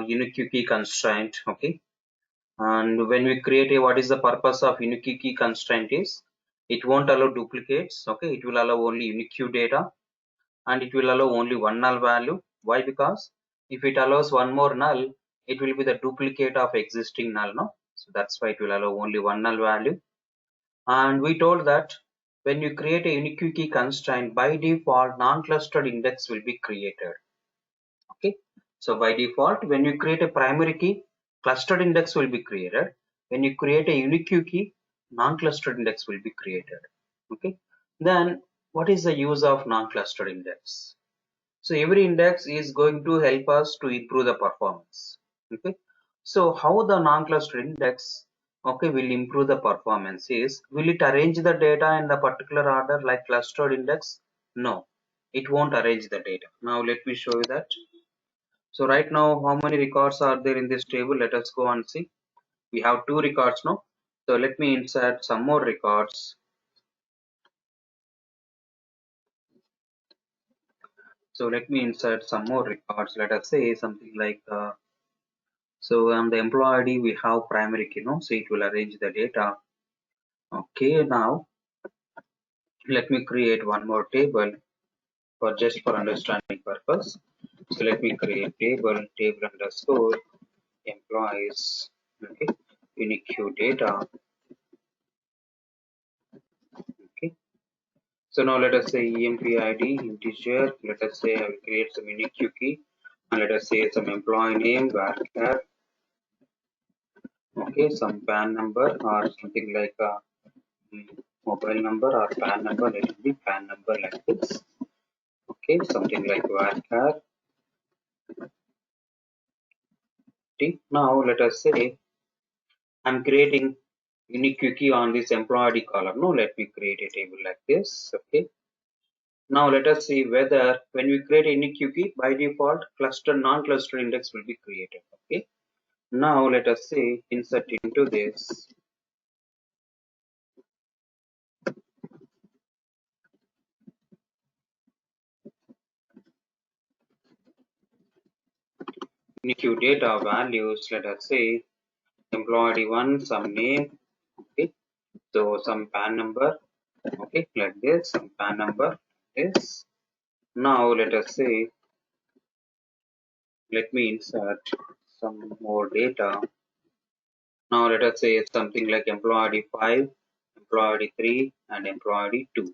unique key constraint. Okay, and when we create a, what is the purpose of unique key constraint is it won't allow duplicates. Okay, it will allow only unique data, and it will allow only one null value. Why? Because if it allows one more null, it will be the duplicate of existing null, no? So that's why it will allow only one null value. And we told that when you create a unique key constraint, by default non-clustered index will be created. Okay, so by default when you create a primary key, clustered index will be created. When you create a unique key, non-clustered index will be created. Okay, then what is the use of non-clustered index? So every index is going to help us to improve the performance. Okay, so how the non-clustered index, okay, will improve the performance is, will it arrange the data in the particular order like clustered index? No, it won't arrange the data. Now let me show you that. So right now, how many records are there in this table? Let us go and see. We have 2 records now. So let me insert some more records. So let me insert some more records. Let us say something like, so on the employee ID we have primary key, no? So it will arrange the data. Okay, now let me create one more table for just for understanding purpose. So let me create table underscore employees. Okay, unique data. Okay. So now let us say empid integer. Let us say I will create some unique key, and let us say some employee name varchar. Okay, some PAN number or something like a mobile number or PAN number. Let it be PAN number like this. Okay, something like varchar. Now let us say I'm creating unique key on this employee column. Now let me create a table like this. Okay. Now let us see whether when we create a unique key, by default cluster non-cluster index will be created. Okay. Now let us say insert into this unique data values. Let us say employee one some name. Okay. So some PAN number. Okay, like this, some PAN number. This. Now let us say, let me insert some more data. Now let us say something like employee 5, employee 3, and employee 2.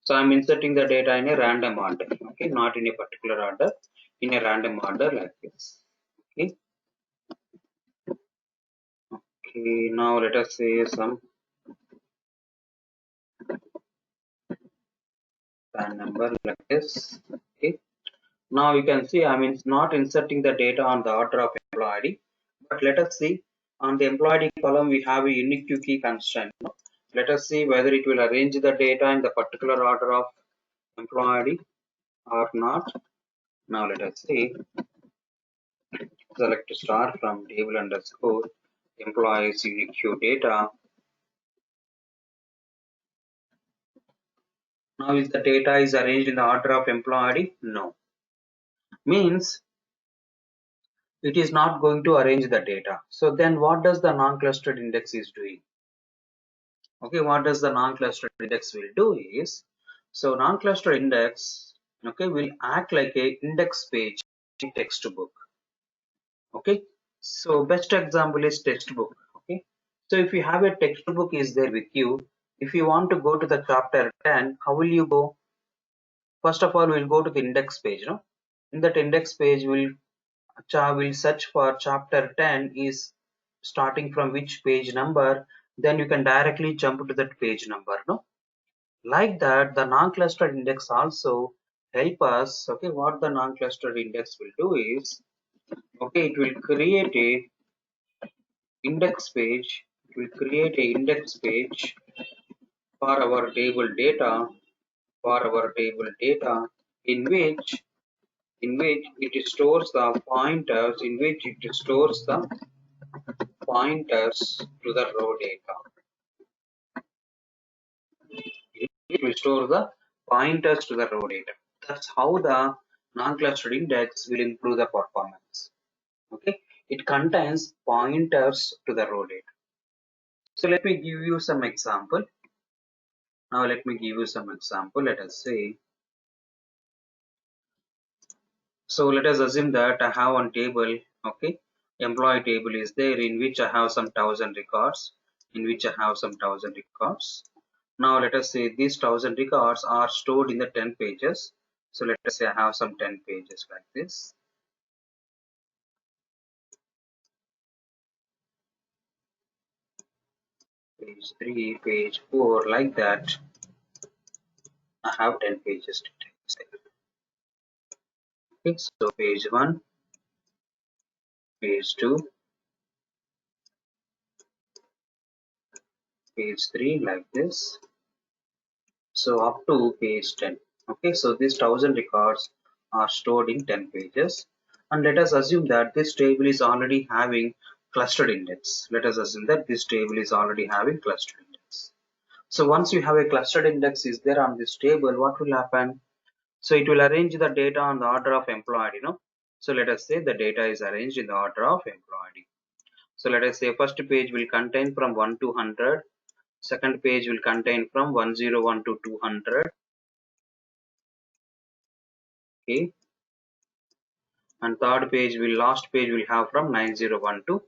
So I'm inserting the data in a random order. Okay, not in a particular order, in a random order like this. Okay. Okay. Now let us say some PAN number like this. Okay. Now you can see I'm not inserting the data on the order of employee ID, but let us see on the employee ID column we have a unique key constraint. Let us see whether it will arrange the data in the particular order of employee ID or not. Now let us see, select star from table underscore employees unique data. Now is the data is arranged in the order of employee ID? No. Means it is not going to arrange the data. So then what does the non-clustered index is doing? Okay, what does the non-clustered index will do is, so non-clustered index, okay, will act like a index page in textbook. Okay, so best example is textbook. Okay, so if you have a textbook is there with you, if you want to go to the chapter 10, how will you go? First of all, we'll go to the index page. No, in that index page will search for chapter 10 is starting from which page number, then you can directly jump to that page number. No, like that the non-clustered index also help us. Okay, what the non-clustered index will do is, okay, it will create a index page, it will create a index page for our table data, in which it stores the pointers, to the row data. It will store the pointers to the row data. That's how the non-clustered index will improve the performance. Okay, it contains pointers to the row data. So let me give you some example. Now let me give you some example. Let us say, so let us assume that I have one table, okay, employee table is there in which I have some 1000 records, Now let us say these 1000 records are stored in the 10 pages. So let us say I have some 10 pages like this. Page 3, page 4, like that. I have 10 pages to take. Okay, so page 1, page 2, page 3, like this. So up to page 10. Okay, so these 1000 records are stored in 10 pages. And let us assume that this table is already having clustered index. Let us assume that this table is already having clustered index. So once you have a clustered index is there on this table, what will happen? So it will arrange the data on the order of employee. So let us say the data is arranged in the order of employee. So let us say first page will contain from 1 to 100. Second page will contain from 101 to 200. Okay, and last page will have from 901 to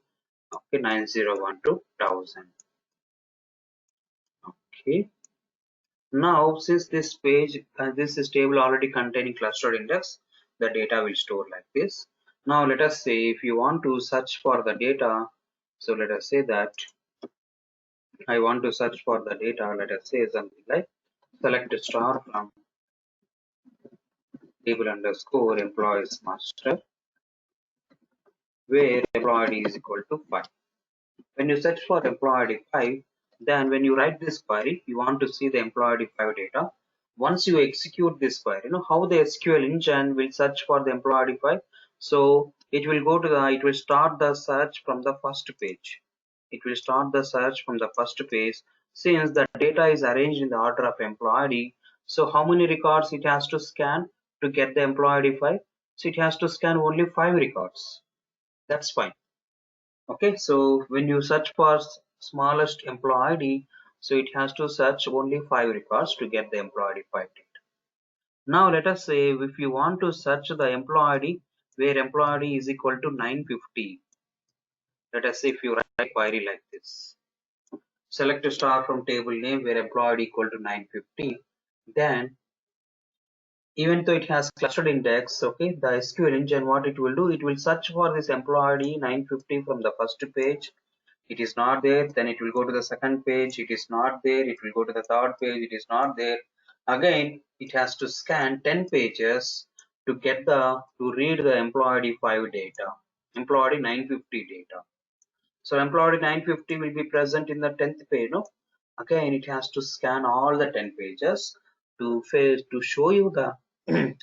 1000. Okay, now since this page this is table already containing clustered index, the data will store like this. Now let us say if you want to search for the data, so let us say that I want to search for the data. Let us say something like select star from table underscore employees master where employee is equal to 5. When you search for employee 5, then when you write this query, you want to see the employee 5 data. Once you execute this query, how the SQL engine will search for the employee 5. So it will start the search from the first page. Since the data is arranged in the order of employee. So how many records it has to scan to get the employee 5? So it has to scan only 5 records. That's fine. Okay, so when you search for smallest employee ID, so it has to search only 5 records to get the employee 5 data. Now let us say if you want to search the employee ID where employee is equal to 950. Let us say if you write a query like this. Select a star from table name where employee equal to 950. Then even though it has clustered index, okay, the SQL engine what it will do, it will search for this employee 950 from the first page. It is not there, then it will go to the second page. It is not there, it will go to the third page. It is not there, again it has to scan 10 pages to read the employee 5 data, employee 950 data. So employee 950 will be present in the 10th page. Again it has to scan all the 10 pages to show you the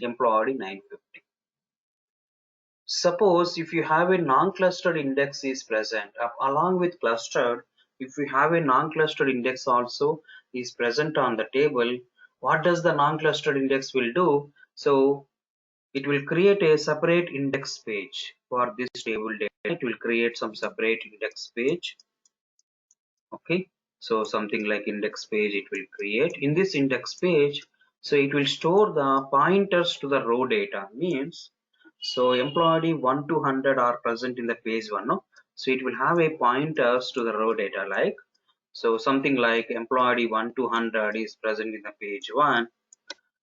employee 950. Suppose if you have a non-clustered index is present along with clustered, if you have a non-clustered index also is present on the table, what does the non-clustered index will do? So it will create a separate index page for this table data. It will create some separate index page. Okay, so something like index page it will create. In this index page, so it will store the pointers to the row data. Means so employee 1 to 100 are present in the page 1, no? So it will have a pointers to the row data like, so something like employee 1 to 100 is present in the page 1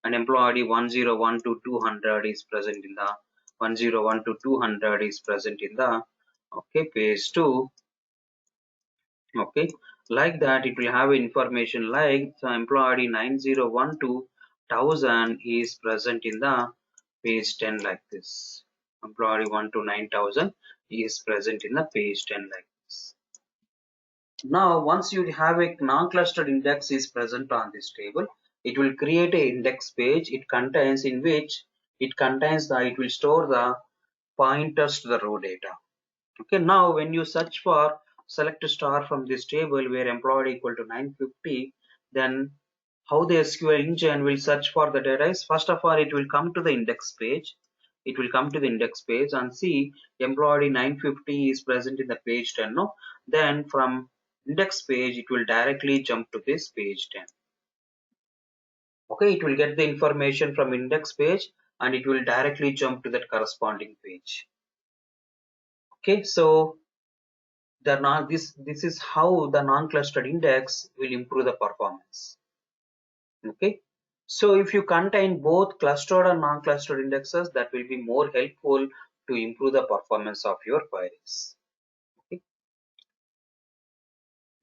and employee 101 to 200 is present in the 101 to 200 is present in the page 2. Okay, like that it will have information like the employee 901 to 1000 is present in the page 10 like this. Employee 1 to 9000 is present in the page 10 like this. Now once you have a non-clustered index is present on this table, it will create a index page. It will store the pointers to the row data. Okay, now when you search for select star from this table where employee equal to 950, then how the SQL engine will search for the data is, first of all it will come to the index page. it will come to the index page and see employee 950 is present in the page 10. No, then from index page it will directly jump to this page 10. Okay, it will get the information from index page and it will directly jump to that corresponding page. Okay, so this is how the non-clustered index will improve the performance. Okay, so if you contain both clustered and non-clustered indexes, that will be more helpful to improve the performance of your queries. Okay.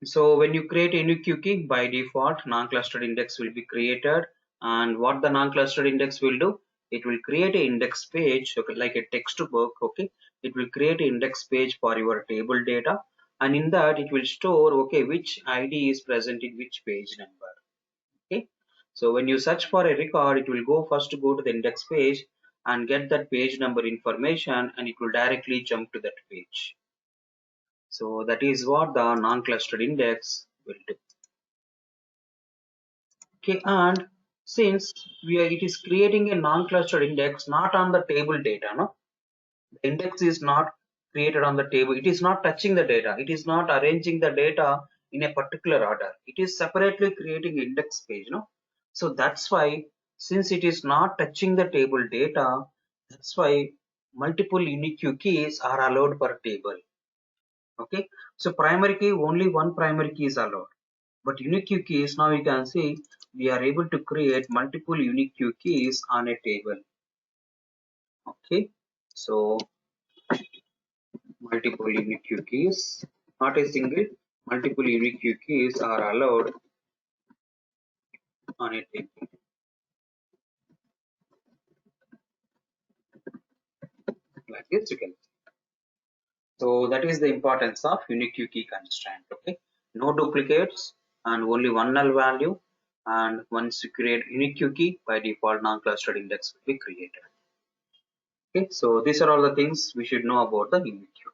So when you create a unique key, by default non-clustered index will be created, and what the non-clustered index will do, it will create an index page, okay, like a textbook. Okay, it will create an index page for your table data, and in that it will store, okay, which ID is present in which page number. Okay, so when you search for a record, it will go to the index page and get that page number information, and it will directly jump to that page. So that is what the non-clustered index will do. Okay, and since it is creating a non-clustered index not on the table data, no, the index is not created on the table. It is not touching the data. It is not arranging the data in a particular order. It is separately creating index page, no. So that's why, since it is not touching the table data, that's why multiple unique keys are allowed per table. Okay, so primary key, only one primary key is allowed, but unique keys, now you can see we are able to create multiple unique keys on a table. Okay, so multiple unique keys, not a single, multiple unique keys are allowed on a table, like this you can see. So that is the importance of unique key constraint. Okay, no duplicates and only one null value, and once you create unique key, by default non-clustered index will be created. Okay, so these are all the things we should know about the unique key.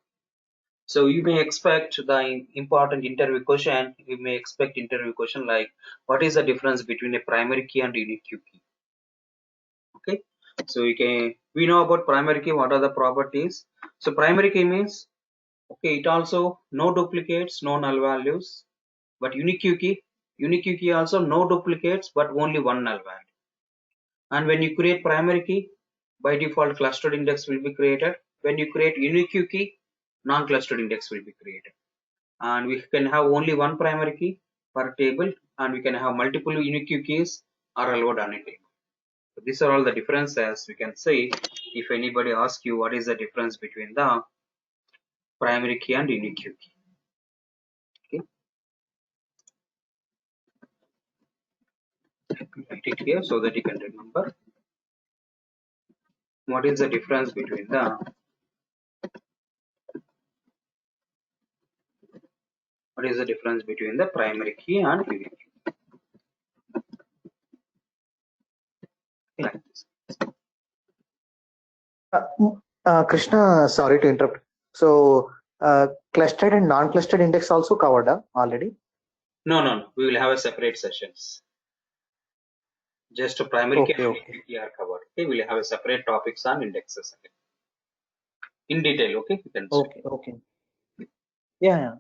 So you may expect the important interview question. You may expect interview question like, what is the difference between a primary key and unique key? Okay, so we know about primary key. What are the properties? So primary key means, okay, it also no duplicates, no null values. But unique key also no duplicates, but only one null value. And when you create primary key, by default clustered index will be created. When you create unique key, non-clustered index will be created. And we can have only one primary key per table, and we can have multiple unique keys are allowed on a table. So these are all the differences we can say if anybody asks you what is the difference between the primary key and unique key. Okay, write it here so that you can remember what is the difference between the primary key and unique key. Like this. Krishna, sorry to interrupt. So, clustered and non-clustered index also covered already? No. We will have a separate sessions. Just a primary key and unique key are covered. Okay, we'll have a separate topics on indexes again. In detail. Okay, you can see. Okay. Yeah.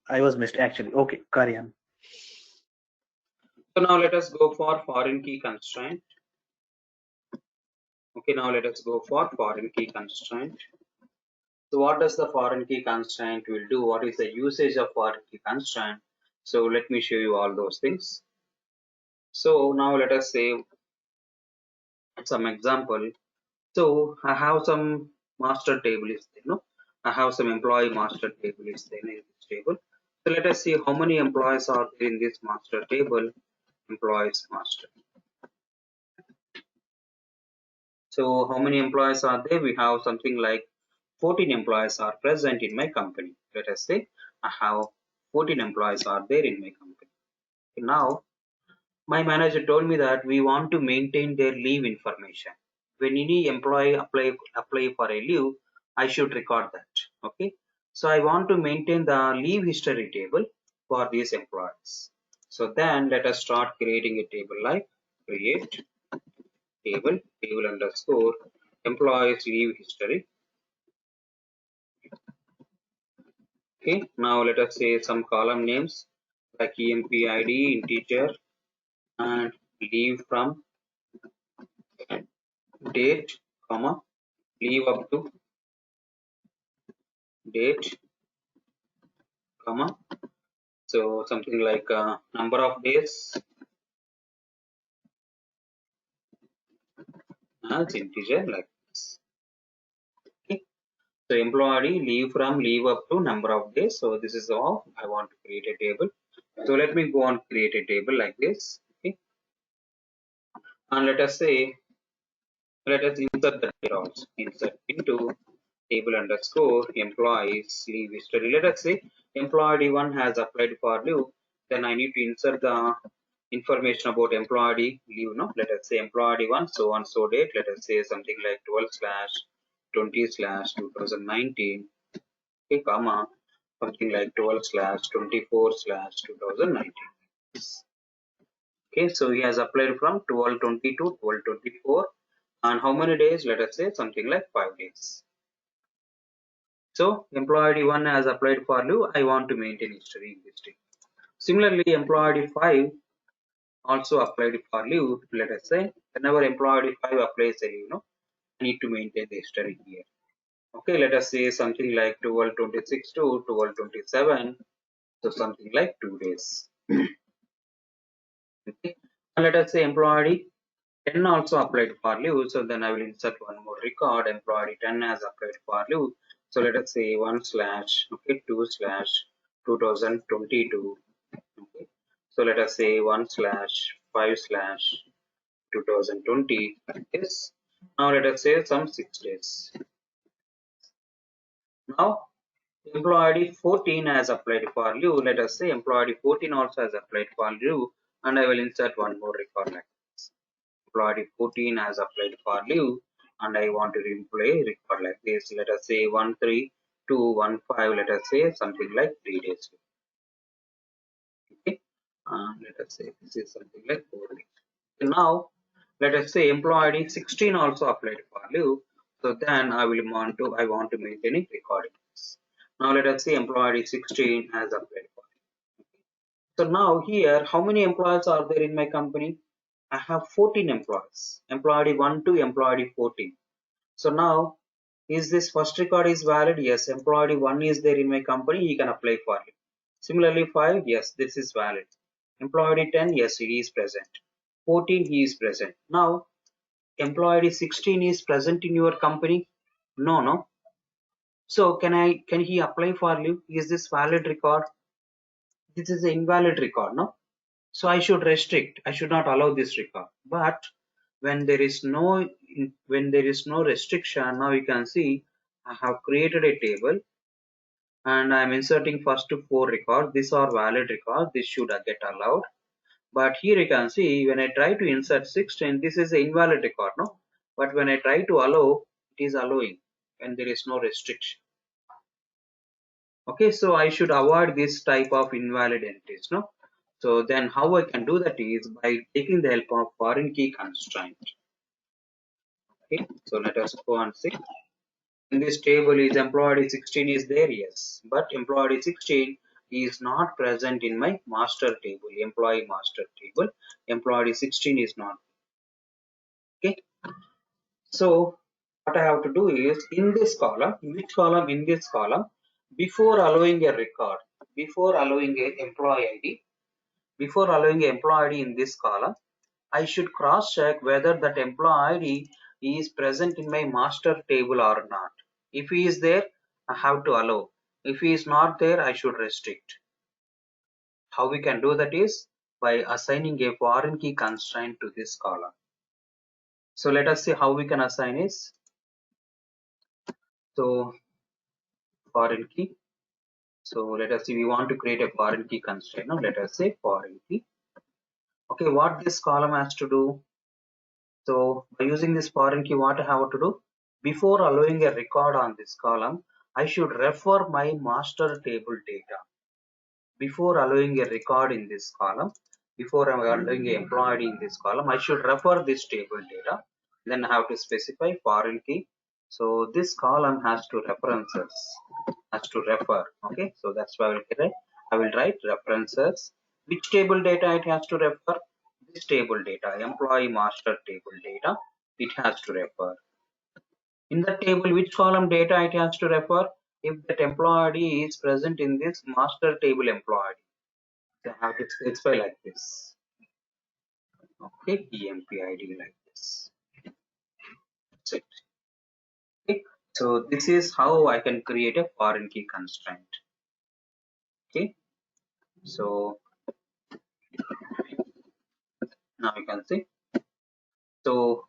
I was missed actually. Okay, carry on. So now let us go for foreign key constraint. Okay, now let us go for foreign key constraint. So what does the foreign key constraint will do? What is the usage of foreign key constraint? So let me show you all those things. So now let us say some example. So I have some master table is there, no? I have some employee master table is there in this table. So let us see how many employees are there in this master table. Employees master. So how many employees are there? We have something like 14 employees are present in my company. Let us say I have 14 employees are there in my company. Now my manager told me that we want to maintain their leave information. When any employee apply for a leave, I should record that. Okay. So I want to maintain the leave history table for these employees. So then let us start creating a table like create table underscore employees leave history. Okay, now let us say some column names like empid integer and leave from date, comma, leave up to date, comma, so something like number of days as integer like this. Okay, so employee leave from leave up to number of days. So this is all I want to create a table. So let me go on create a table like this. Okay, and let us say let us insert the data also. Insert into table underscore employees leave history. Let us say employee one has applied for leave. Then I need to insert the information about employee leave. No, let us say employee one so on so date. Let us say something like 12/20/2019. Okay, comma something like 12/24/2019. Okay, so he has applied from 12/20 to 12/24, and how many days? Let us say something like 5 days. So employee one has applied for leave. I want to maintain history in this table. Similarly, employee 5 also applied for leave. Let us say whenever employee 5 applies a leave, I need to maintain the history here. Okay, let us say something like 12/26 to 12/27. So something like 2 days. Okay, and let us say employee 10 also applied for leave. So then I will insert one more record. Employee 10 has applied for leave. So let us say 1/2/2022. Okay. So let us say 1/5/2020 like this. Now let us say some 6 days. Now employee 14 has applied for leave. Let us say employee 14 also has applied for leave, and I will insert one more record like this. Employee 14 has applied for leave, and I want to replay record like this. Let us say 1/3/2/15. Let us say something like 3 days. Okay, let us say this is something like 4 days. Now let us say employee 16 also applied for leave. So then I want to maintain a recording. Now let us say employee 16 has applied for leave. So now here, how many employees are there in my company? I have 14 employees. Employee 1 to employee 14. So now, is this first record is valid? Yes. Employee 1 is there in my company. He can apply for it. Similarly, 5. Yes, this is valid. Employee 10. Yes, he is present. 14. He is present. Now, employee 16 is present in your company? No, no. So can he apply for leave? Is this valid record? This is an invalid record, no? So I should restrict. I should not allow this record. But when there is no restriction, now you can see I have created a table and I am inserting first 4 records. These are valid records. This should get allowed. But here you can see when I try to insert 16, this is an invalid record, no? But when I try to allow, it is allowing when there is no restriction. Okay, so I should avoid this type of invalid entries, no? So then how I can do that is by taking the help of foreign key constraint. Okay, so let us go and see. In this table is employee 16 is there, yes, but employee 16 is not present in my master table, employee master table. Employee 16 is not. Okay, so what I have to do is in this column, which column? In this column, before allowing a record, before allowing a employee ID, before allowing a employee ID in this column, I should cross check whether that employee ID is present in my master table or not. If he is there, I have to allow. If he is not there, I should restrict. How we can do that is by assigning a foreign key constraint to this column. So let us see how we can assign is. So foreign key. So let us see, we want to create a foreign key constraint. Now let us say foreign key. Okay, what this column has to do. So by using this foreign key, what I have to do? Before allowing a record on this column, I should refer my master table data. Before allowing a record in this column, before I'm allowing an employee in this column, I should refer this table data. Then I have to specify foreign key. So this column has to references, has to refer. Okay, so that's why I will write references. Which table data it has to refer? This table data, employee master table data, it has to refer. In the table, which column data it has to refer? If that employee is present in this master table employee, so I have to specify like this. Okay, empid like this. That's it. Okay, so this is how I can create a foreign key constraint. Okay, so now you can see. So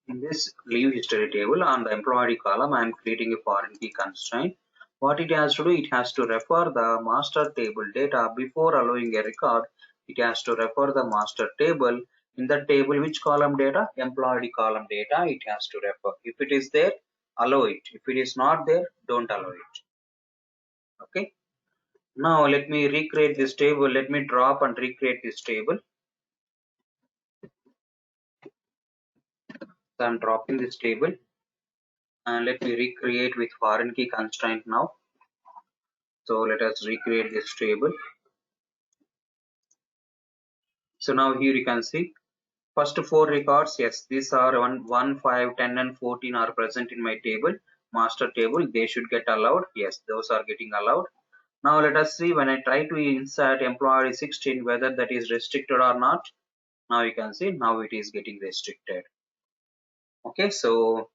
in this leave history table on the employee column, I am creating a foreign key constraint. What it has to do, it has to refer the master table data before allowing a record. It has to refer the master table. In the table, which column data? Employee column data. It has to refer. If it is there, allow it. If it is not there, don't allow it. Okay. Now let me recreate this table. Let me drop and recreate this table. So I'm dropping this table and let me recreate with foreign key constraint now. So let us recreate this table. So now here you can see first four records. Yes, these are 1, 5, 10 and 14 are present in my table, master table. They should get allowed. Yes, those are getting allowed. Now let us see when I try to insert employee 16 whether that is restricted or not. Now you can see now it is getting restricted. Okay, so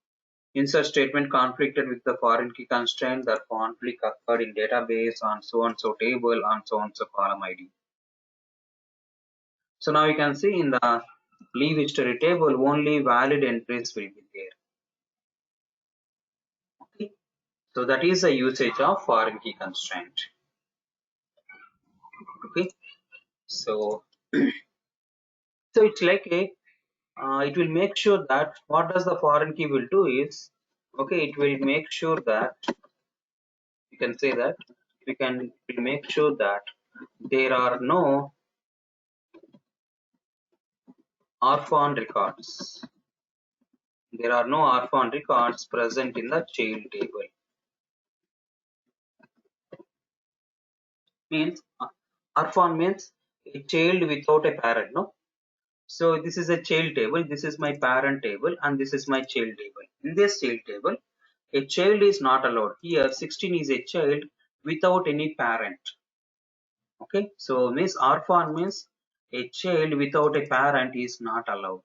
insert statement conflicted with the foreign key constraint. That conflict occurred in database on so and so table on so and so column ID. So now you can see in the leave history table only valid entries will be there. Okay, so that is the usage of foreign key constraint. Okay, so so it's like a it will make sure that what does the foreign key will do is, okay, it will make sure that you can say that we can make sure that there are no orphan records. There are no orphan records present in the child table. Means orphan means a child without a parent, no? So this is a child table, this is my parent table, and this is my child table. In this child table, a child is not allowed. Here 16 is a child without any parent. Okay, so means orphan means a child without a parent is not allowed.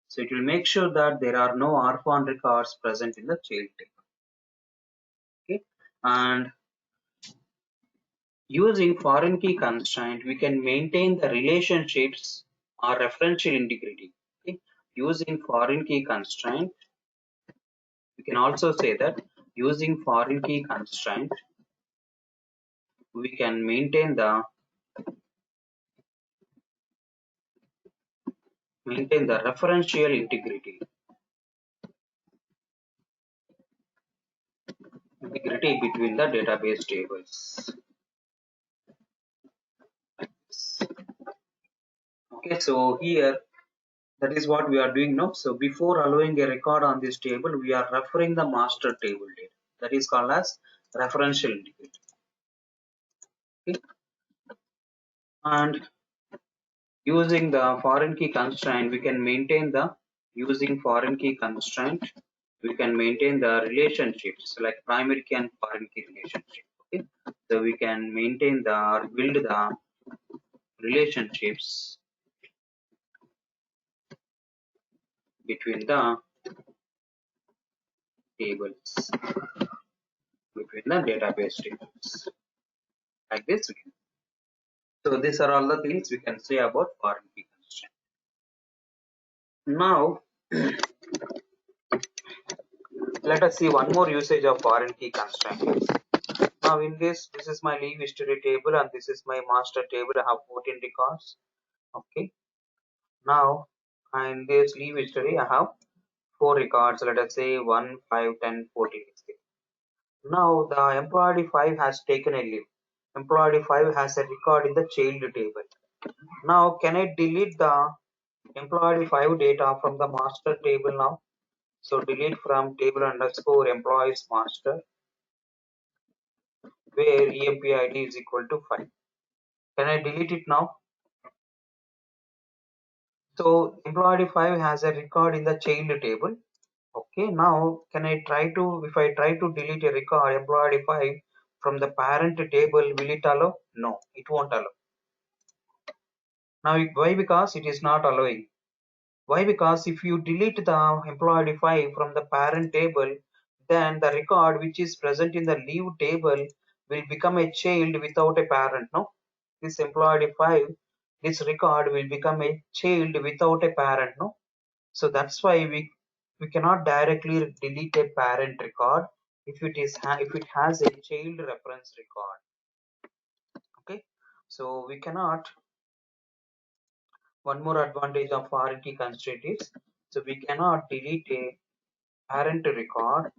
So it will make sure that there are no orphan records present in the child table. Okay, and using foreign key constraint, we can maintain the relationships or referential integrity. Okay, using foreign key constraint, we can also say that using foreign key constraint, we can maintain the referential integrity between the database tables. Okay, so here that is what we are doing now. So before allowing a record on this table, we are referring the master table data. That is called as referential integrity. Okay, and using the foreign key constraint, we can maintain the we can maintain the relationships like primary key and foreign key relationship. Okay, so we can maintain the or build the relationships between the tables, between the database tables. Like this, so these are all the things we can say about foreign key constraint. Now, let us see one more usage of foreign key constraint. Now in this is my leave history table and this is my master table. I have 14 records. Okay. Now in this leave history, I have 4 records. Let us say 1, 5, 10, 14. Now the employee 5 has taken a leave. Employee 5 has a record in the child table. Now can I delete the employee 5 data from the master table now? So delete from table underscore employees master where empid is equal to 5. Can I delete it now? So employee 5 has a record in the child table. Okay, now can I try to, if I try to delete a record employee 5 from the parent table, will it allow? No, it won't allow. Now why? Because it is not allowing. Why? Because if you delete the employee 5 from the parent table, then the record which is present in the leave table will become a child without a parent. No, this employee 5, this record will become a child without a parent. No, so that's why we cannot directly delete a parent record if it has a child reference record. Okay, so we cannot. One more advantage of foreign key constraint is, so we cannot delete a parent record,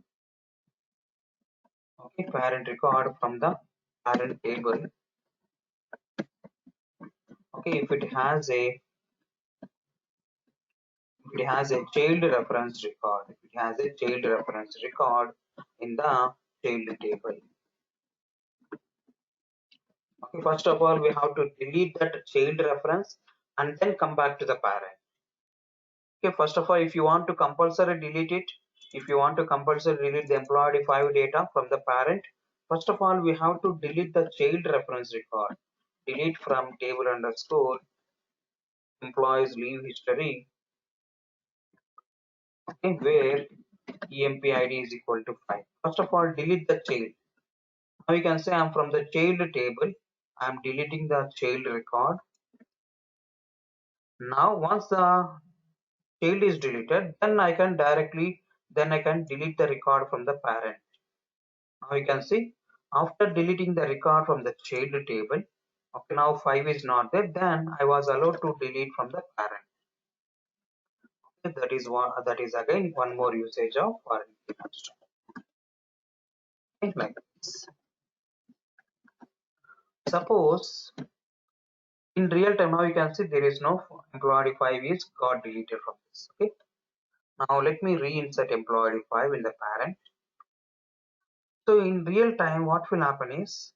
okay, parent record from the parent table, okay, if it has a child reference record, if it has a child reference record in the child table. Okay, first of all, we have to delete that child reference and then come back to the parent. Okay, first of all, if you want to compulsory delete it, if you want to compulsory delete the employee 5 data from the parent, first of all, we have to delete the child reference record. Delete from table underscore employees leave history, okay, where empid is equal to 5. First of all, delete the child. Now you can say I'm from the child table, I'm deleting the child record. Now once the child is deleted, then I can delete the record from the parent. Now you can see, after deleting the record from the child table, okay, now 5 is not there, then I was allowed to delete from the parent. Okay, that is again one more usage of foreign key constraint. Okay, like this. Suppose in real time, now you can see there is no employee 5 is got deleted from this. Okay, now let me reinsert employee 5 in the parent. So in real time, what will happen is,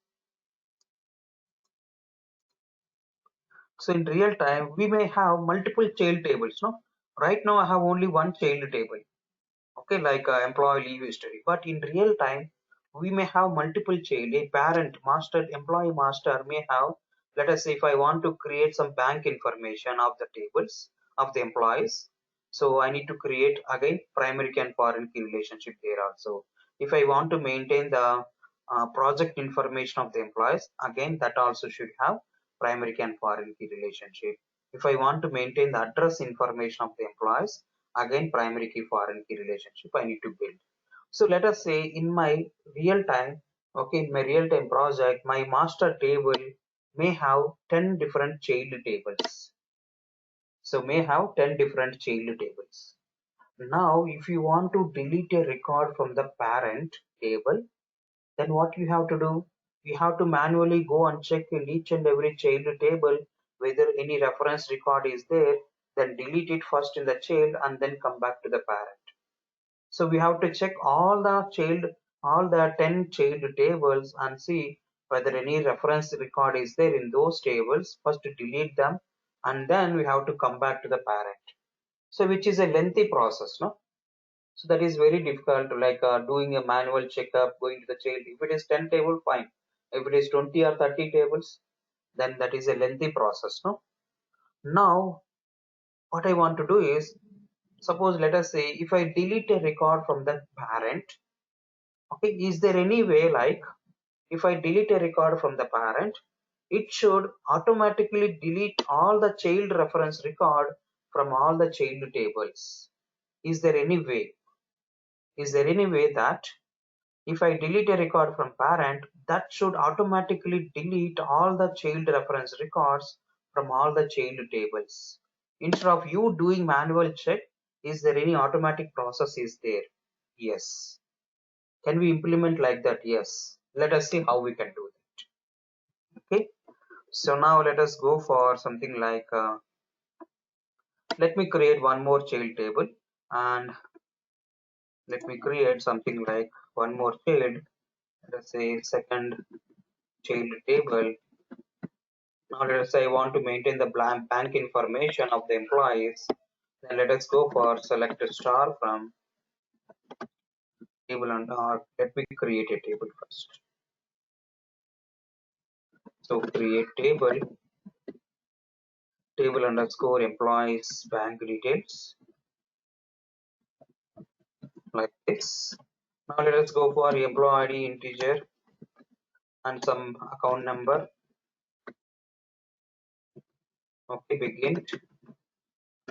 so in real time, we may have multiple child tables. No, right now I have only one child table. Okay, like employee leave history. But in real time, we may have multiple child. A parent, master, employee master may have. Let us say if I want to create some bank information of the tables of the employees, so I need to create again primary key and foreign key relationship there also. If I want to maintain the project information of the employees, again that also should have primary key and foreign key relationship. If I want to maintain the address information of the employees, again primary key foreign key relationship I need to build. So let us say in my real time, okay, in my real time project, my master table may have 10 different child tables. So may have 10 different child tables. Now if you want to delete a record from the parent table, then what you have to do? You have to manually go and check in each and every child table whether any reference record is there, then delete it first in the child and then come back to the parent. So we have to check all the 10 child tables and see whether any reference record is there in those tables. First delete them and then we have to come back to the parent. So which is a lengthy process, no? So that is very difficult, like doing a manual checkup, going to the child. If it is 10 table, fine. If it is 20 or 30 tables, then that is a lengthy process, no? Now, what I want to do is, suppose let us say if I delete a record from the parent, okay, is there any way like if I delete a record from the parent, it should automatically delete all the child reference record from all the child tables? Is there any way? Is there any way that if I delete a record from parent, that should automatically delete all the child reference records from all the child tables? Instead of you doing manual check, is there any automatic process is there? Yes. Can we implement like that? Yes. Let us see how we can do that. Okay. So now let us go for something like, let me create one more child table and let me create something like one more child. Let us say second child table. Now let us say I want to maintain the bank information of the employees. Then let us go for select a star from table and let me create a table first. So create table underscore employees bank details like this. Now let us go for employee ID integer and some account number. Okay, begin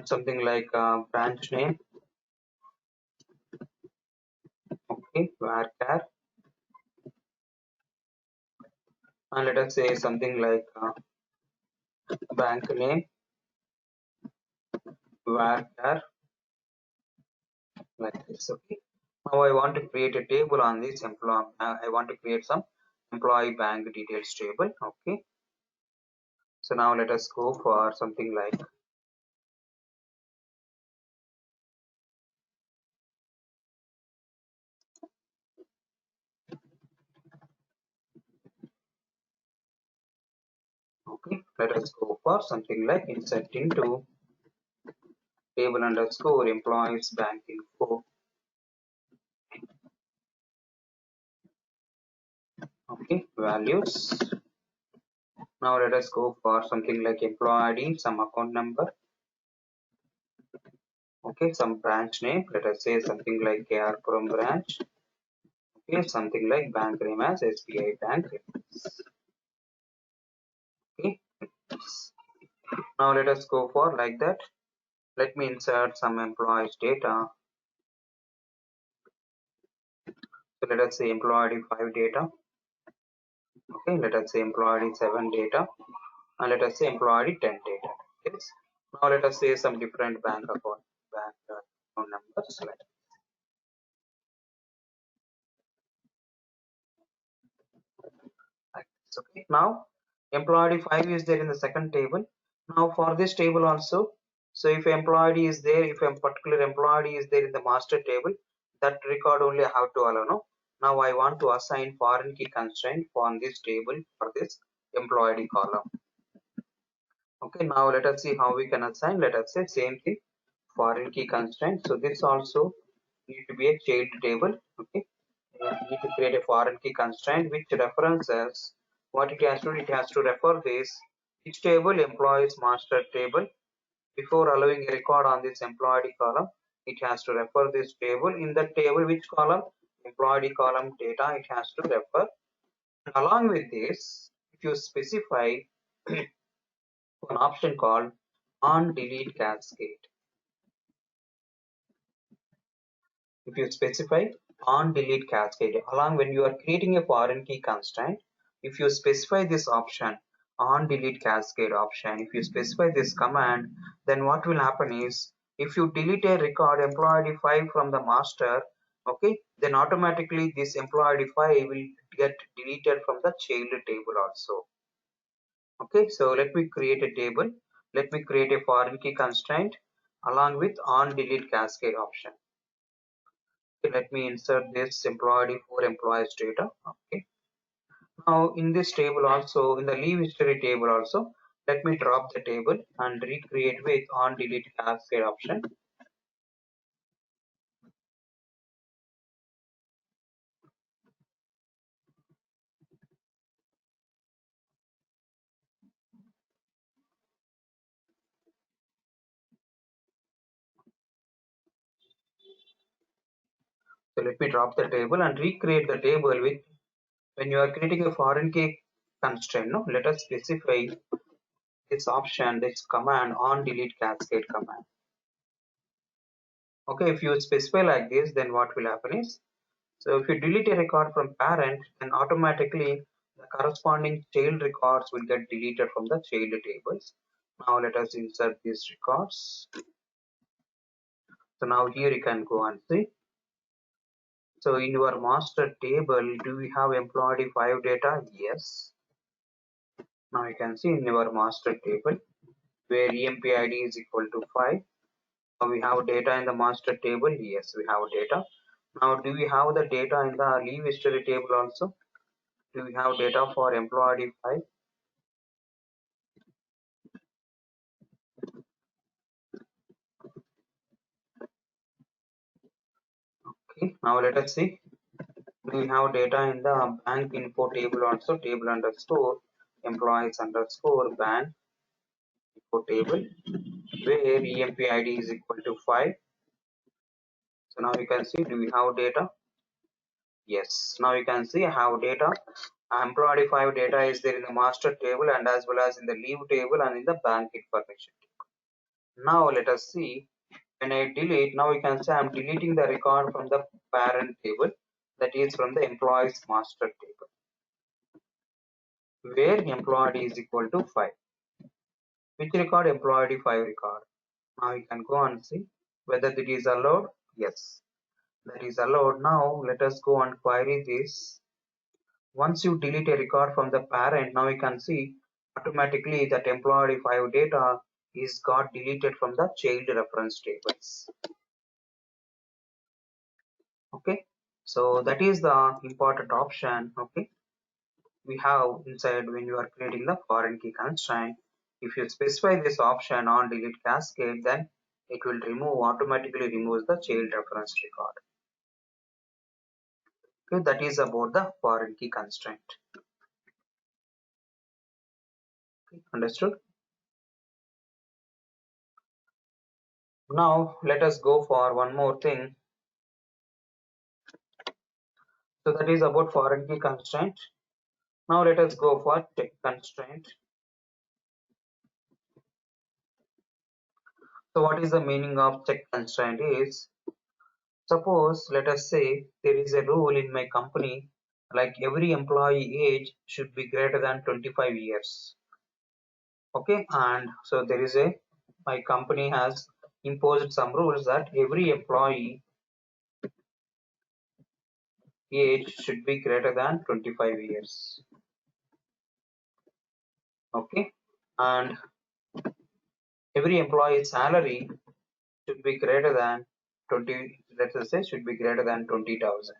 something like branch name. Okay, varchar, and let us say something like bank name varchar like this. Okay. Now I want to create a table on this employee. I want to create some employee bank details table. Okay. So now let us go for something like okay. Let us go for something like insert into table underscore employees bank info. Okay, values. Now let us go for something like employee ID, some account number. Okay, some branch name. Let us say something like KR branch. Okay, something like bank name as SBI Bank. Okay. Now let us go for like that. Let me insert some employees data. So let us say employee 5 data. Okay, let us say employee 7 data. And let us say employee 10 data. Yes. Now let us say some different bank account numbers. Like this. Okay. Now employee 5 is there in the second table. Now for this table also, so if employee is there, if a particular employee is there in the master table, that record only I have to allow. No. Now I want to assign foreign key constraint on this table for this employee column. Okay, now let us see how we can assign. Let us say same thing, foreign key constraint. So this also need to be a child table. Okay, need to create a foreign key constraint which references what it has to do. It has to refer this each table employees master table. Before allowing a record on this employee column, it has to refer this table. In the table, which column? Employee column data it has to refer. And along with this, if you specify an option called on delete cascade. If you specify on delete cascade, along when you are creating a foreign key constraint, if you specify this option on delete cascade option, if you specify this command, then what will happen is if you delete a record employee 5 from the master, okay, then automatically this employee 5 will get deleted from the child table also. Okay, so let me create a table. Let me create a foreign key constraint along with on delete cascade option. Okay, let me insert this employee for employees data. Okay. Now in this table also, in the leave history table also, let me drop the table and recreate with on delete cascade option. So let me drop the table and recreate the table with when you are creating a foreign key constraint. No, let us specify this option, this command on delete cascade command. Okay, if you specify like this, then what will happen is, so if you delete a record from parent, then automatically the corresponding child records will get deleted from the child tables. Now let us insert these records. So now here you can go and see. So in your master table, do we have employee 5 data? Yes. Now you can see in your master table where EMP ID is equal to 5. Now we have data in the master table. Yes, we have data. Now, do we have the data in the leave history table also? Do we have data for employee ID 5? Okay, now let us see. Do we have data in the bank info table also? Table underscore employees underscore bank info table where EMP ID is equal to 5. So now you can see, do we have data? Yes, now you can see I have data. Employee 5 data is there in the master table and as well as in the leave table and in the bank information table. Now let us see, when I delete, now you can say I'm deleting the record from the parent table, that is from the employees master table where employee is equal to 5. Which record? Employee 5 record. Now you can go and see whether it is allowed. Yes, that is allowed. Now let us go and query this. Once you delete a record from the parent, now you can see automatically that employee 5 data is got deleted from the child reference tables. Okay, so that is the important option. Okay, we have inside when you are creating the foreign key constraint. If you specify this option on delete cascade, then it will automatically removes the child reference record. Okay, that is about the foreign key constraint. Okay, understood? Now let us go for one more thing. So that is about foreign key constraint. Now let us go for check constraint. So what is the meaning of check constraint is, suppose let us say there is a rule in my company like every employee age should be greater than 25 years. Okay, and so there is my company has imposed some rules that every employee age should be greater than 25 years. Okay, and every employee's salary should be greater than 20, let us say should be greater than 20,000.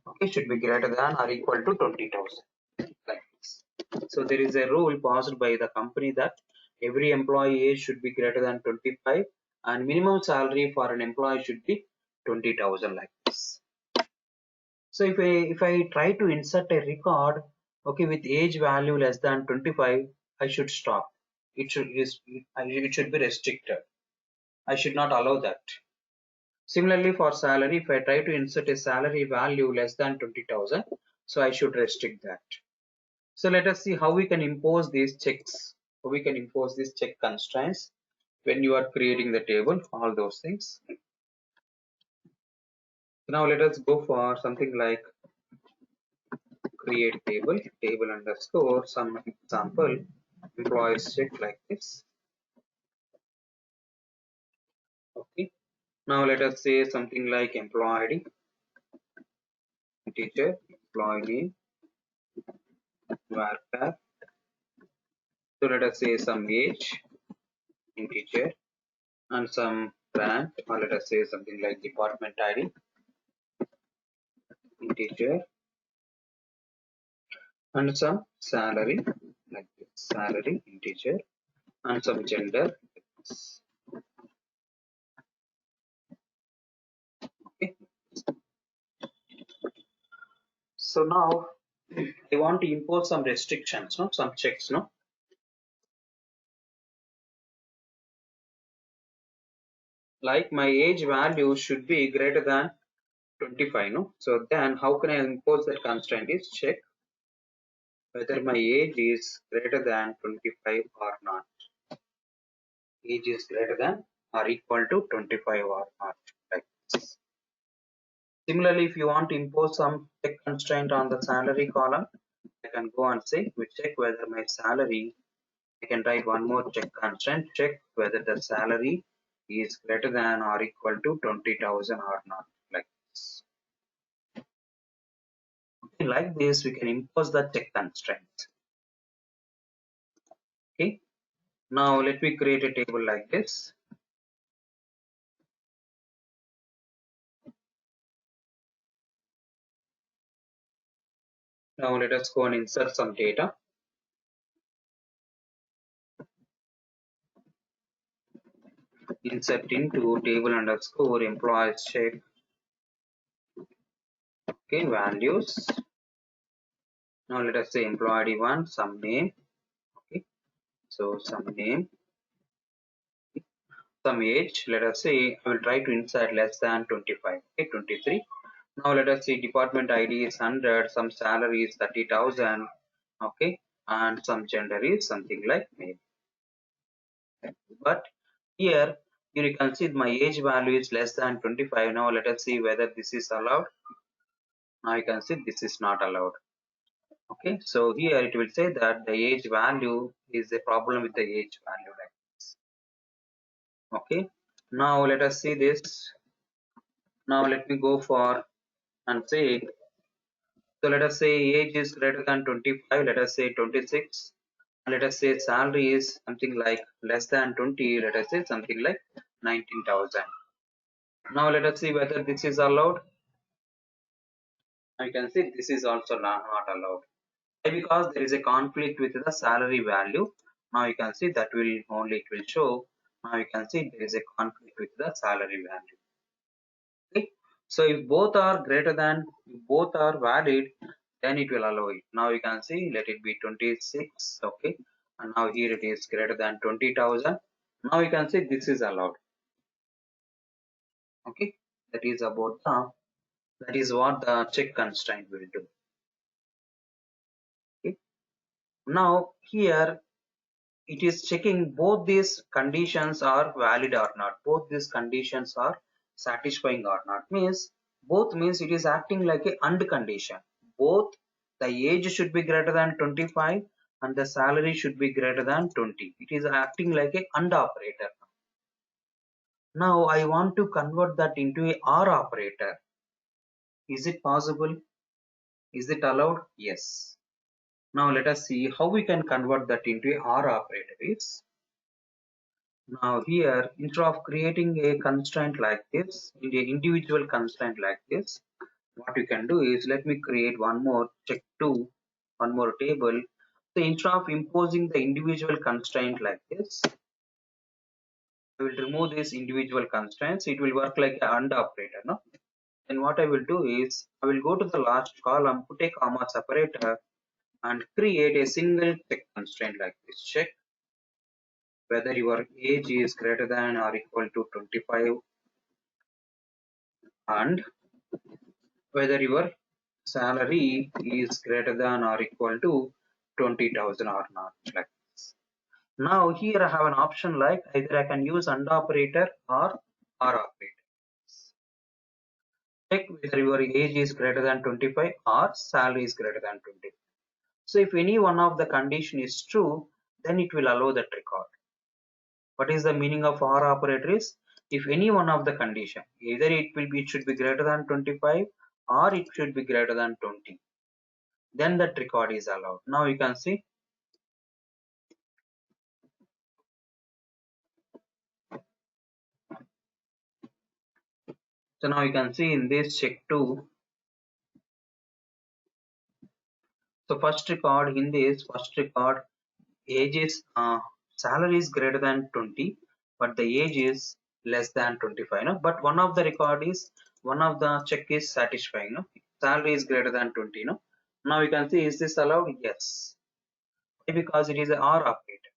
Okay, should be greater than or equal to 20,000, like this. So there is a rule passed by the company that every employee age should be greater than 25 and minimum salary for an employee should be 20,000, like this. So if I try to insert a record, okay, with age value less than 25, I should stop. It should be restricted. I should not allow that. Similarly, for salary, if I try to insert a salary value less than 20,000, so I should restrict that. So let us see how we can impose these checks. How we can impose these check constraints when you are creating the table, all those things. Now let us go for something like create table underscore some example employees check, like this. Okay. Now let us say something like employee ID, teacher, employee name, varchar. So let us say some age, integer, and some rank, or let us say something like department ID, integer, and some salary, like this, salary, integer, and some gender. Okay. So now I want to impose some restrictions, no, some checks, no. Like my age value should be greater than 25, no. So then how can I impose that constraint is check whether my age is greater than 25 or not. Age is greater than or equal to 25 or not, like this. Similarly, if you want to impose some check constraint on the salary column, I can go and say we check whether my salary, I can write one more check constraint, check whether the salary is greater than or equal to 20,000 or not, like this. Okay, like this we can impose the check constraints. Okay, now let me create a table like this. Now let us go and insert some data. Insert into table underscore employees check. Okay, values. Now let us say employee ID1, some name. Okay, so some name, some age. Let us say I will try to insert less than 25. Okay, 23. Now let us see department ID is 100, some salary is 30,000. Okay, and some gender is something like male. But here you can see my age value is less than 25. Now let us see whether this is allowed. Now you can see this is not allowed. Okay, so here it will say that the age value is a problem with the age value like this. Okay, now let us see this. Now let me go for and say, so let us say age is greater than 25, let us say 26. Let us say salary is something like less than 20, let us say something like 19,000. Now let us see whether this is allowed. I can see this is also not allowed. Why? Because there is a conflict with the salary value. Now you can see that will only it will show. Now you can see there is a conflict with the salary value. Okay. So if both are greater than, if both are valid, then it will allow it. Now you can see let it be 26. Okay. And now here it is greater than 20,000. Now you can see this is allowed. Okay. That is about the, that is what the check constraint will do. Okay. Now here it is checking both these conditions are valid or not, both these conditions are satisfying or not. Means both means it is acting like a and condition. Both the age should be greater than 25 and the salary should be greater than 20. It is acting like a and operator. Now I want to convert that into a or operator. Is it possible? Is it allowed? Yes. Now let us see how we can convert that into a or operator. Is now here, instead of creating a constraint like this, in the individual constraint like this, what you can do is let me create one more check2, one more table. So instead of imposing the individual constraint like this, I will remove these individual constraints. It will work like an AND operator. No? Then what I will do is I will go to the last column, put a comma separator, and create a single check constraint like this. Check whether your age is greater than or equal to 25 and whether your salary is greater than or equal to 20,000 or not, like this. Now here I have an option like either I can use AND operator or OR operator. Check whether your age is greater than 25 or salary is greater than 20. So if any one of the condition is true, then it will allow that record. What is the meaning of OR operator is if any one of the condition, either it should be greater than 25 or it should be greater than 20, then that record is allowed. Now you can see, so now you can see in this check2, so first record in this first record age is salary is greater than 20 but the age is less than 25, no? But one of the record is one of the check is satisfying, no? Salary is greater than 20, no? Now you can see is this allowed? Yes. Why? Because it is an or operator.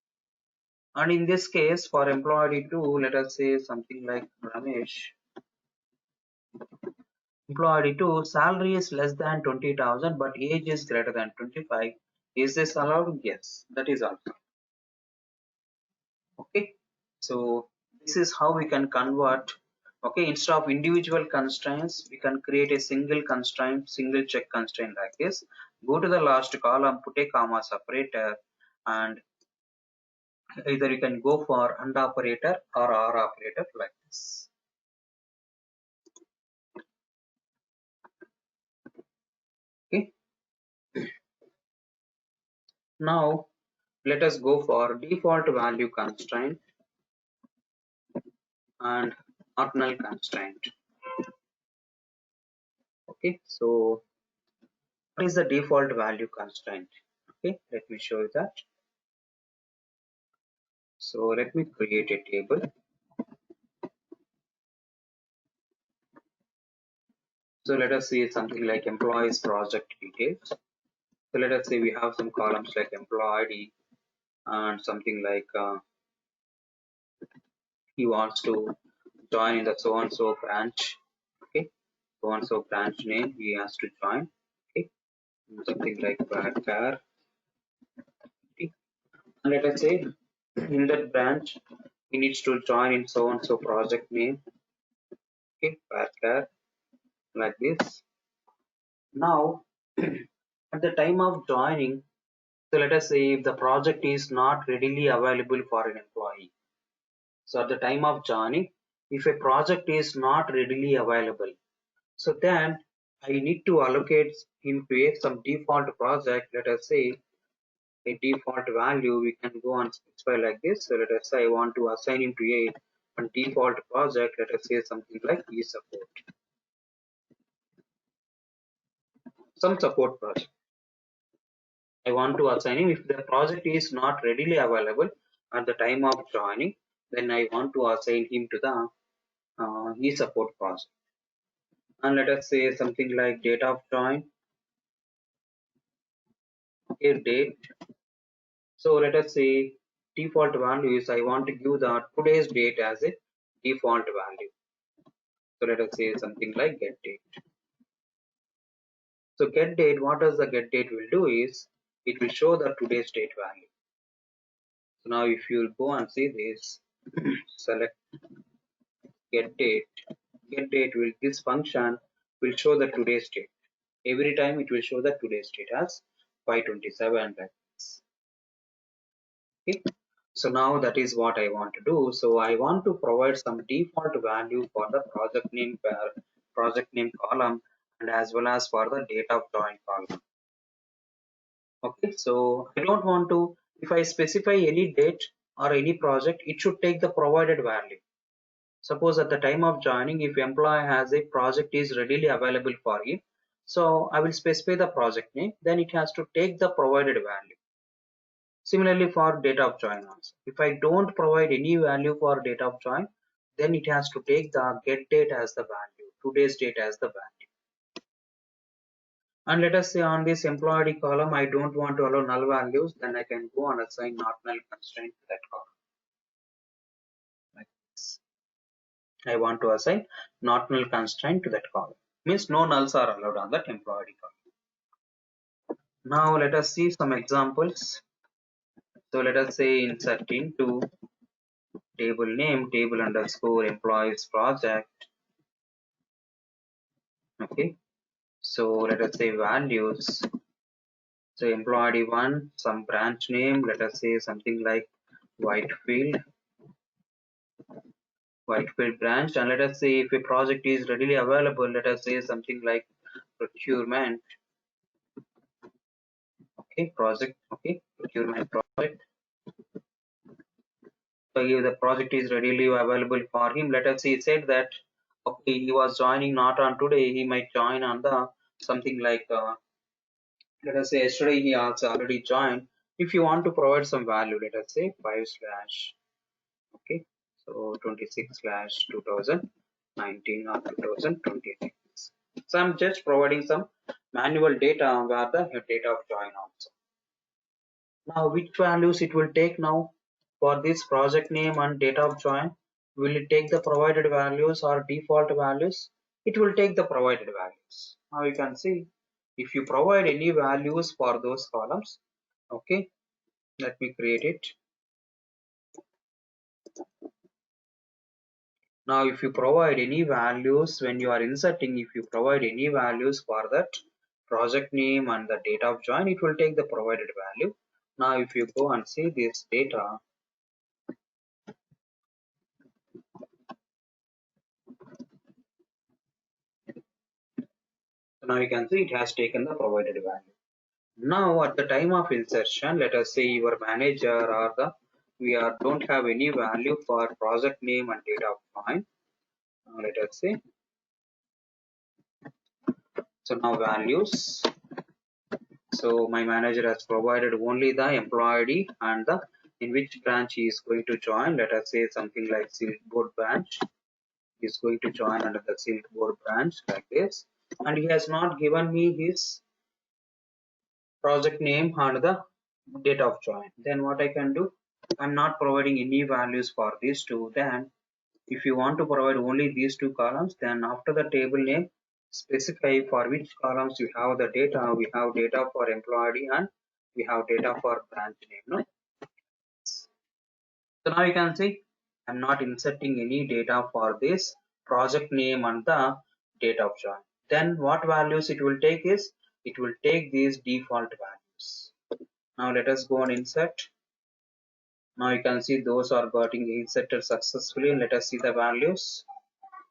And in this case for employee 2, let us say something like Ramesh. Employee 2, salary is less than 20,000 but age is greater than 25. Is this allowed? Yes, that is also. Okay, so this is how we can convert. Okay, instead of individual constraints, we can create a single constraint, single check constraint like this. Go to the last column, put a comma separator, and either you can go for AND operator or OR operator like this. Okay, now let us go for default value constraint and not null constraint. Okay, so what is the default value constraint? Okay, let me show you that. So let me create a table. So let us see something like employees project details. So let us say we have some columns like employee ID and something like he wants to join in the so and so branch. Okay, so and so branch name he has to join. Okay, something like car. Okay. And let us say in that branch he needs to join in so and so project name. Okay, car like this. Now at the time of joining, so let us say if the project is not readily available for an employee. So at the time of joining, if a project is not readily available, so then I need to allocate him to some default project. Let us say a default value. We can go and specify like this. So let us say I want to assign him to a default project. Let us say something like e-support, some support project. I want to assign him. If the project is not readily available at the time of joining, then I want to assign him to the e-support project. And let us say something like date of join, okay, date. So let us say default value is I want to give the today's date as a default value. So let us say something like get date. So get date, what does the get date will do is it will show the today's date value. So now if you go and see this, select get date. Get date will this function will show the today's date. Every time it will show the today's date as 527 like this. Okay. So now that is what I want to do. So I want to provide some default value for the project name column and as well as for the date of join column. Okay, so I don't want to, if I specify any date or any project, it should take the provided value. Suppose at the time of joining, if employee has a project is readily available for him, so I will specify the project name, then it has to take the provided value. Similarly for date of join also. If I don't provide any value for date of join, then it has to take the get date as the value, today's date as the value. And let us say on this employee column, I don't want to allow null values, then I can go and assign not null constraint to that column. Like this. I want to assign not null constraint to that column. Means no nulls are allowed on that employee column. Now let us see some examples. So let us say insert into table name, table underscore employees project. Okay. So let us say values. So employee one, some branch name, let us say something like Whitefield branch, and let us say if a project is readily available, let us say something like procurement. Okay, project, okay, procurement project. So if the project is readily available for him, let us say he said that okay, he was joining not on today, he might join on the something like let us say yesterday he has already joined. If you want to provide some value, let us say 5 slash, okay, so 26 slash 2019 or 2020. So I'm just providing some manual data where the data of join also. Now which values it will take now for this project name and data of join? Will it take the provided values or default values? It will take the provided values. Now you can see if you provide any values for those columns, okay, let me create it. Now if you provide any values when you are inserting, if you provide any values for that project name and the date of join, it will take the provided value. Now if you go and see this data, so now you can see it has taken the provided value. Now at the time of insertion, let us say your manager or the we are don't have any value for project name and date of join. Let us say so now values. So my manager has provided only the employee ID and the in which branch he is going to join. Let us say something like Silkboard branch. He is going to join under the Silkboard branch like this, and he has not given me his project name and the date of join. Then what I can do, I'm not providing any values for these two. Then if you want to provide only these two columns, then after the table name, specify for which columns you have the data. We have data for employee and we have data for branch name. No? So now you can see I'm not inserting any data for this project name and the date of join. Then what values it will take is, it will take these default values. Now let us go and insert. Now you can see those are getting inserted successfully. Let us see the values.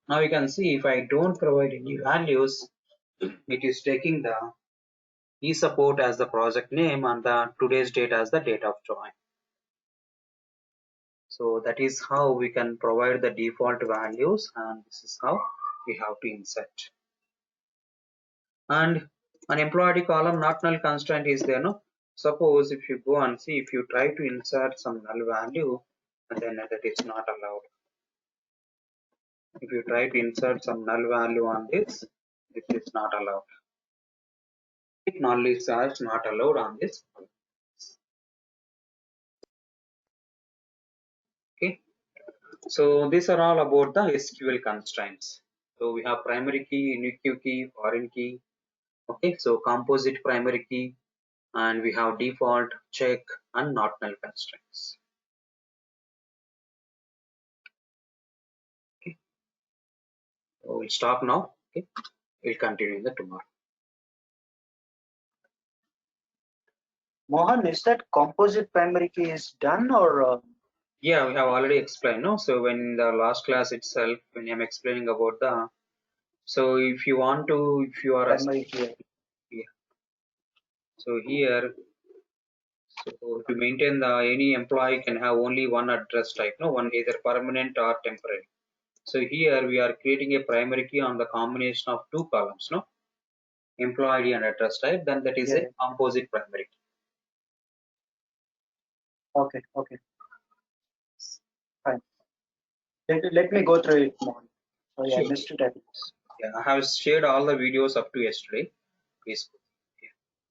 Now you can see if I don't provide any values, it is taking the eSupport as the project name and the today's date as the date of join. So that is how we can provide the default values, and this is how we have to insert. And an employee column not null constraint is there. No, suppose if you go and see, if you try to insert some null value, and then that is not allowed. If you try to insert some null value on this, it is not allowed. Null is not allowed on this. Okay, so these are all about the SQL constraints. So we have primary key, unique key, foreign key. Okay, so composite primary key, and we have default, check, and not null constraints. Okay, so we'll stop now. Okay, we'll continue in the tomorrow. Mohan, is that composite primary key is done or? Yeah, we have already explained. No, so when in the last class itself, when I'm explaining about the, so if you want to, if you are Primary key. yeah. So here, so to maintain the any employee can have only one address type, no, one either permanent or temporary. So here we are creating a primary key on the combination of two columns, no, employee ID and address type. Then that is a composite primary key. Okay, okay, fine. Let me go through it, Mohan. Sorry, I missed it. Yeah, I have shared all the videos up to yesterday. Please.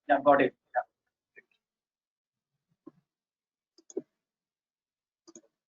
Yeah, got it.